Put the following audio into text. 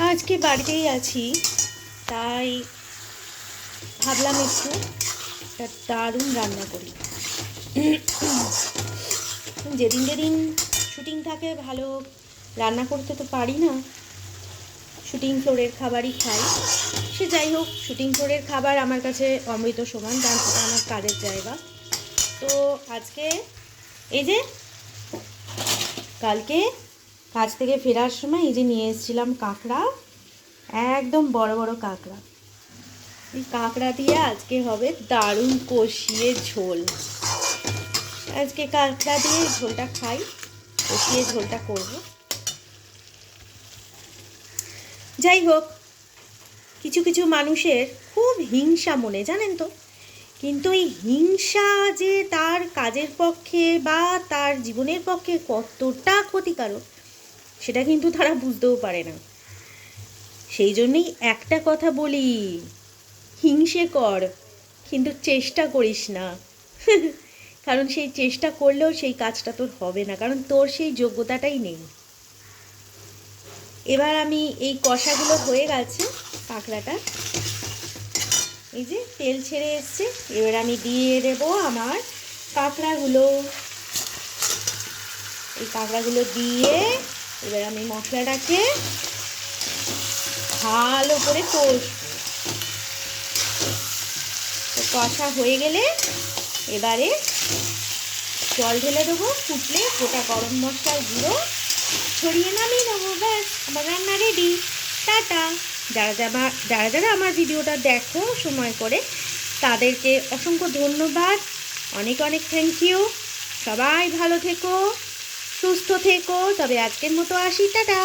আজকে বাড়িতেই আছি, তাই ভাবলাম একটু একটা দারুণ রান্না করি। যেদিন যেদিন শুটিং থাকে ভালো রান্না করতে তো পারি না, শুটিং ফ্লোরের খাবারই খাই। সে যাই হোক, শুটিং ফ্লোরের খাবার আমার কাছে অমৃত সমান, কারণ ওটা আমার কাজের জায়গা। তো আজকে এই যে কালকে কাজ থেকে ফেরার সময় এই যে নিয়ে এসেছিলাম কাঁকড়া, একদম বড় বড় কাঁকড়া। এই কাঁকড়া দিয়ে আজকে হবে দারুণ কষিয়ে ঝোল। আজকে কাঁকড়া দিয়ে ঝোলটা খাই, কষিয়ে ঝোলটা করব। যাই হোক, কিছু কিছু মানুষের খুব হিংসা মনে, জানেন তো। কিন্তু এই হিংসা যে তার কাজের পক্ষে বা তার জীবনের পক্ষে কতটা ক্ষতিকারক, সেটা কিন্তু তারা বুঝতেও পারে না। সেই জন্যই একটা কথা বলি, হিংসে কর কিন্তু চেষ্টা করিস না। কারণ সেই চেষ্টা করলেও সেই কাজটা তোর হবে না, কারণ তোর সেই যোগ্যতাটাই নেই। এবার আমি এই কষাগুলো হয়ে গেছে, কাঁকড়াটা এই যে তেল ছেড়ে এসছে, এবার আমি দিয়ে দেবো আমার কাঁকড়াগুলো। এই কাঁকড়াগুলো দিয়ে এবার আমি মশলাটাকে ভালো করে কষবো। তো কষা হয়ে গেলে এবারে জল ঢেলে দেবো, ফুটলে গোটা গরম মশলার গুঁড়ো ছড়িয়ে নামিয়ে নেবো। ব্যাস, আমার রান্না রেডি। টাটা। যারা যারা আমার ভিডিওটা দেখো সময় করে, তাদেরকে অসংখ্য ধন্যবাদ, অনেক অনেক থ্যাংক ইউ। সবাই ভালো থেকো, সুস্থ থেকো। তবে আজকের মতো আসি, টাটা।